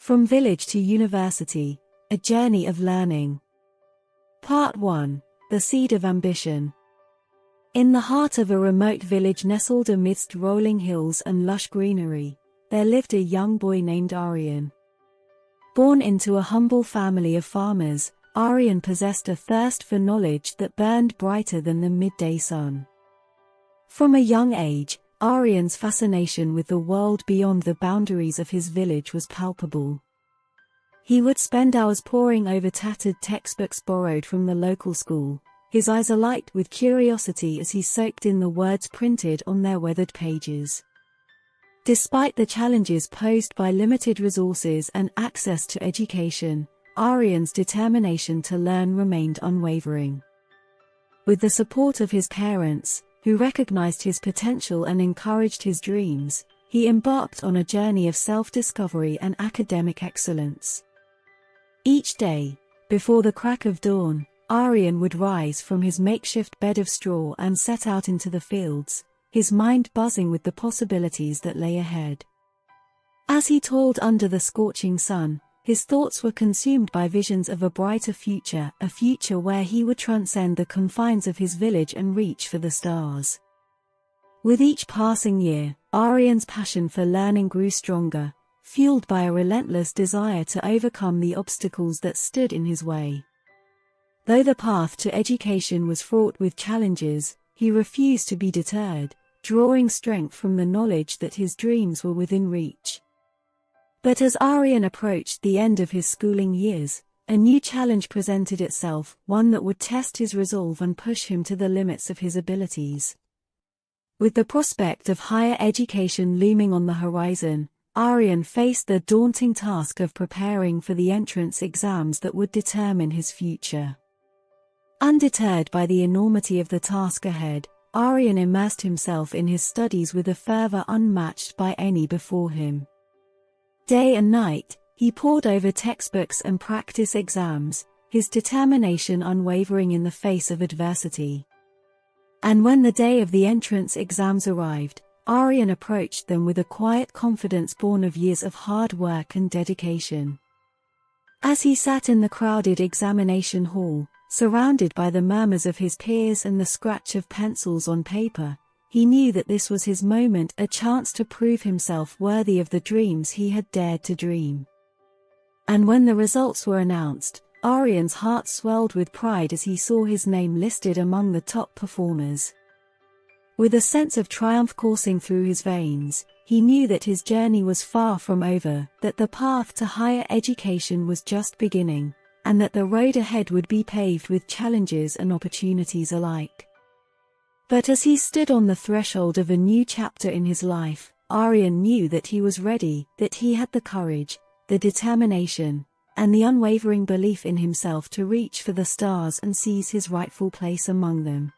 From Village to University, A Journey of Learning. Part 1. The Seed of Ambition. In the heart of a remote village nestled amidst rolling hills and lush greenery, there lived a young boy named Aryan. Born into a humble family of farmers, Aryan possessed a thirst for knowledge that burned brighter than the midday sun. From a young age, Aryan's fascination with the world beyond the boundaries of his village was palpable. He would spend hours poring over tattered textbooks borrowed from the local school, his eyes alight with curiosity as he soaked in the words printed on their weathered pages. Despite the challenges posed by limited resources and access to education, Aryan's determination to learn remained unwavering. With the support of his parents, who recognized his potential and encouraged his dreams, he embarked on a journey of self-discovery and academic excellence. Each day, before the crack of dawn, Aryan would rise from his makeshift bed of straw and set out into the fields, his mind buzzing with the possibilities that lay ahead. As he toiled under the scorching sun, his thoughts were consumed by visions of a brighter future, a future where he would transcend the confines of his village and reach for the stars. With each passing year, Aryan's passion for learning grew stronger, fueled by a relentless desire to overcome the obstacles that stood in his way. Though the path to education was fraught with challenges, he refused to be deterred, drawing strength from the knowledge that his dreams were within reach. But as Aryan approached the end of his schooling years, a new challenge presented itself, one that would test his resolve and push him to the limits of his abilities. With the prospect of higher education looming on the horizon, Aryan faced the daunting task of preparing for the entrance exams that would determine his future. Undeterred by the enormity of the task ahead, Aryan immersed himself in his studies with a fervor unmatched by any before him. Day and night, he pored over textbooks and practice exams, his determination unwavering in the face of adversity. And when the day of the entrance exams arrived, Aryan approached them with a quiet confidence born of years of hard work and dedication. As he sat in the crowded examination hall, surrounded by the murmurs of his peers and the scratch of pencils on paper, he knew that this was his moment, a chance to prove himself worthy of the dreams he had dared to dream. And when the results were announced, Aryan's heart swelled with pride as he saw his name listed among the top performers. With a sense of triumph coursing through his veins, he knew that his journey was far from over, that the path to higher education was just beginning, and that the road ahead would be paved with challenges and opportunities alike. But as he stood on the threshold of a new chapter in his life, Aryan knew that he was ready, that he had the courage, the determination, and the unwavering belief in himself to reach for the stars and seize his rightful place among them.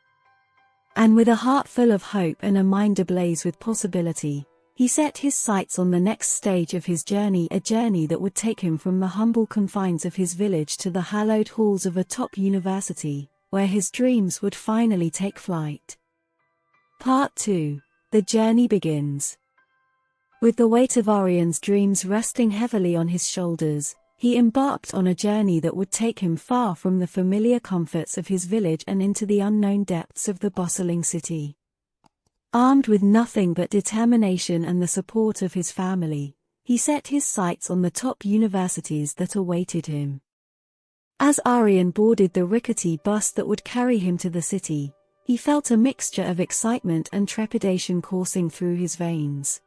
And with a heart full of hope and a mind ablaze with possibility, he set his sights on the next stage of his journey, a journey that would take him from the humble confines of his village to the hallowed halls of a top university, where his dreams would finally take flight. Part 2. The Journey Begins. With the weight of Aryan's dreams resting heavily on his shoulders, he embarked on a journey that would take him far from the familiar comforts of his village and into the unknown depths of the bustling city. Armed with nothing but determination and the support of his family, he set his sights on the top universities that awaited him. As Aryan boarded the rickety bus that would carry him to the city, he felt a mixture of excitement and trepidation coursing through his veins.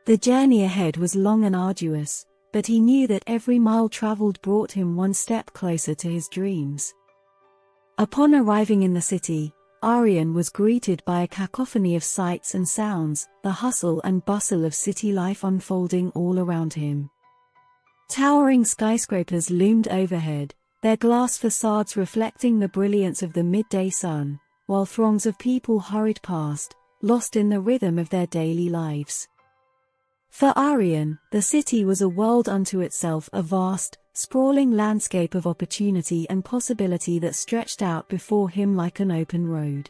The journey ahead was long and arduous, but he knew that every mile traveled brought him one step closer to his dreams. Upon arriving in the city, Aryan was greeted by a cacophony of sights and sounds, the hustle and bustle of city life unfolding all around him. Towering skyscrapers loomed overhead, their glass facades reflecting the brilliance of the midday sun, while throngs of people hurried past, lost in the rhythm of their daily lives. For Aryan, the city was a world unto itself, a vast, sprawling landscape of opportunity and possibility that stretched out before him like an open road.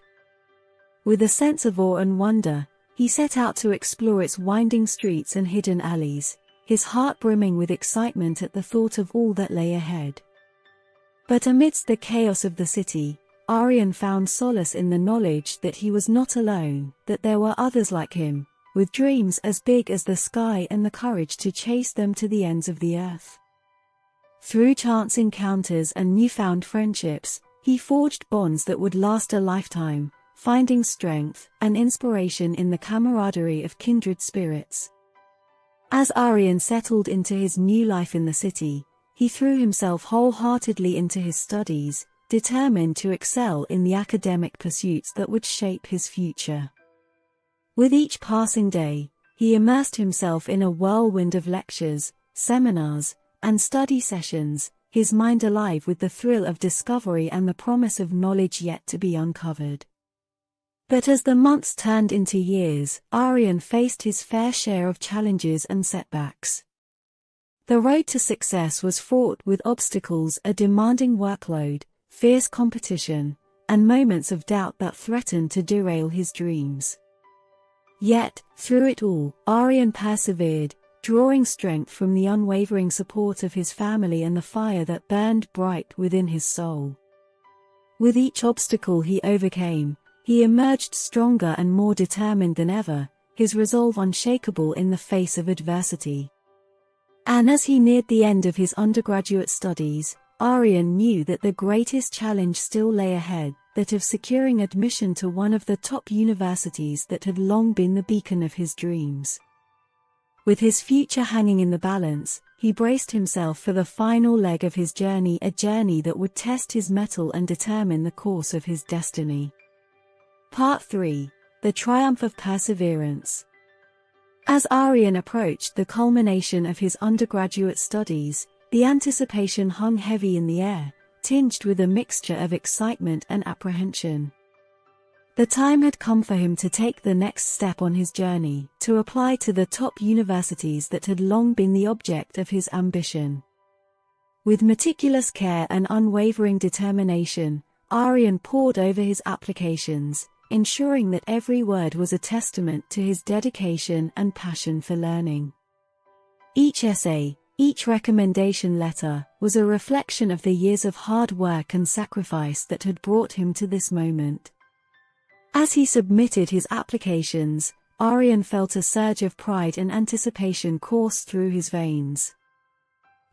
With a sense of awe and wonder, he set out to explore its winding streets and hidden alleys, his heart brimming with excitement at the thought of all that lay ahead. But amidst the chaos of the city, Aryan found solace in the knowledge that he was not alone, that there were others like him, with dreams as big as the sky and the courage to chase them to the ends of the earth. Through chance encounters and newfound friendships, he forged bonds that would last a lifetime, finding strength and inspiration in the camaraderie of kindred spirits. As Aryan settled into his new life in the city, he threw himself wholeheartedly into his studies, determined to excel in the academic pursuits that would shape his future. With each passing day, he immersed himself in a whirlwind of lectures, seminars, and study sessions, his mind alive with the thrill of discovery and the promise of knowledge yet to be uncovered. But as the months turned into years, Aryan faced his fair share of challenges and setbacks. The road to success was fraught with obstacles, a demanding workload, fierce competition, and moments of doubt that threatened to derail his dreams. Yet, through it all, Aryan persevered, drawing strength from the unwavering support of his family and the fire that burned bright within his soul. With each obstacle he overcame, he emerged stronger and more determined than ever, his resolve unshakable in the face of adversity. And as he neared the end of his undergraduate studies, Aryan knew that the greatest challenge still lay ahead, that of securing admission to one of the top universities that had long been the beacon of his dreams. With his future hanging in the balance, he braced himself for the final leg of his journey, a journey that would test his mettle and determine the course of his destiny. Part 3: The Triumph of Perseverance. As Aryan approached the culmination of his undergraduate studies, the anticipation hung heavy in the air, tinged with a mixture of excitement and apprehension. The time had come for him to take the next step on his journey, to apply to the top universities that had long been the object of his ambition. With meticulous care and unwavering determination, Aryan pored over his applications, ensuring that every word was a testament to his dedication and passion for learning. Each essay, each recommendation letter, was a reflection of the years of hard work and sacrifice that had brought him to this moment. As he submitted his applications, Aryan felt a surge of pride and anticipation course through his veins.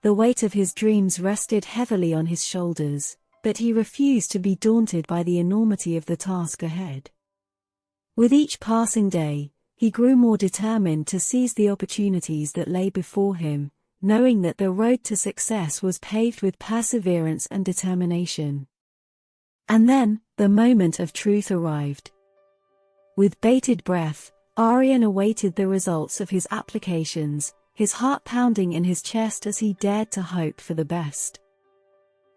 The weight of his dreams rested heavily on his shoulders, but he refused to be daunted by the enormity of the task ahead. With each passing day, he grew more determined to seize the opportunities that lay before him, knowing that the road to success was paved with perseverance and determination. And then, the moment of truth arrived. With bated breath, Aryan awaited the results of his applications, his heart pounding in his chest as he dared to hope for the best.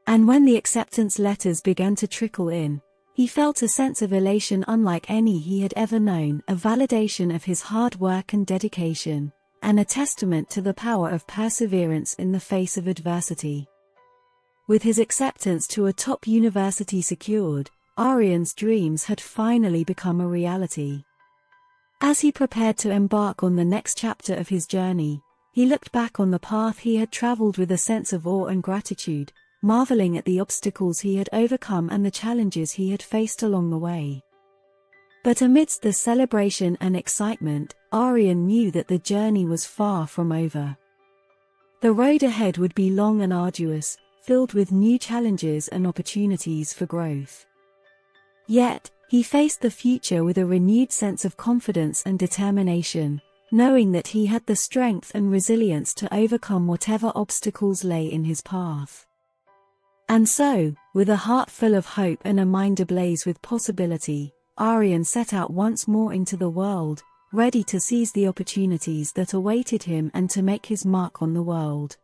And when the acceptance letters began to trickle in, he felt a sense of elation unlike any he had ever known, a validation of his hard work and dedication, and a testament to the power of perseverance in the face of adversity. With his acceptance to a top university secured, Aryan's dreams had finally become a reality. As he prepared to embark on the next chapter of his journey, he looked back on the path he had traveled with a sense of awe and gratitude, marveling at the obstacles he had overcome and the challenges he had faced along the way. But amidst the celebration and excitement, Aryan knew that the journey was far from over. The road ahead would be long and arduous, filled with new challenges and opportunities for growth. Yet, he faced the future with a renewed sense of confidence and determination, knowing that he had the strength and resilience to overcome whatever obstacles lay in his path. And so, with a heart full of hope and a mind ablaze with possibility, Aryan set out once more into the world, ready to seize the opportunities that awaited him and to make his mark on the world.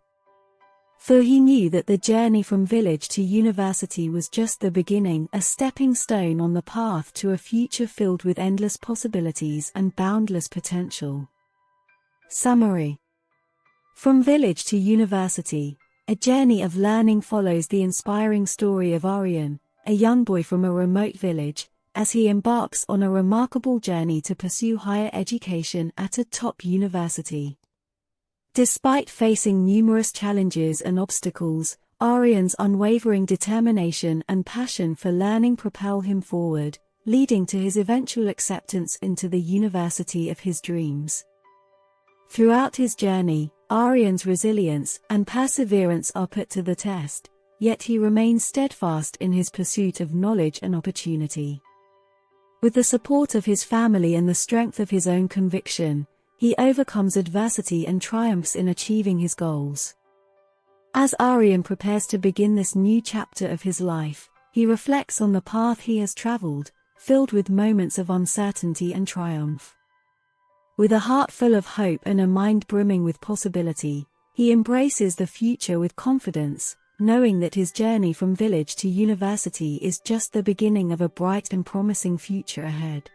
For he knew that the journey from village to university was just the beginning, a stepping stone on the path to a future filled with endless possibilities and boundless potential. Summary. From village to university, a journey of learning follows the inspiring story of Aryan, a young boy from a remote village, as he embarks on a remarkable journey to pursue higher education at a top university. Despite facing numerous challenges and obstacles, Aryan's unwavering determination and passion for learning propel him forward, leading to his eventual acceptance into the university of his dreams. Throughout his journey, Aryan's resilience and perseverance are put to the test, yet he remains steadfast in his pursuit of knowledge and opportunity. With the support of his family and the strength of his own conviction, he overcomes adversity and triumphs in achieving his goals. As Aryan prepares to begin this new chapter of his life, he reflects on the path he has traveled, filled with moments of uncertainty and triumph. With a heart full of hope and a mind brimming with possibility, he embraces the future with confidence, knowing that his journey from village to university is just the beginning of a bright and promising future ahead.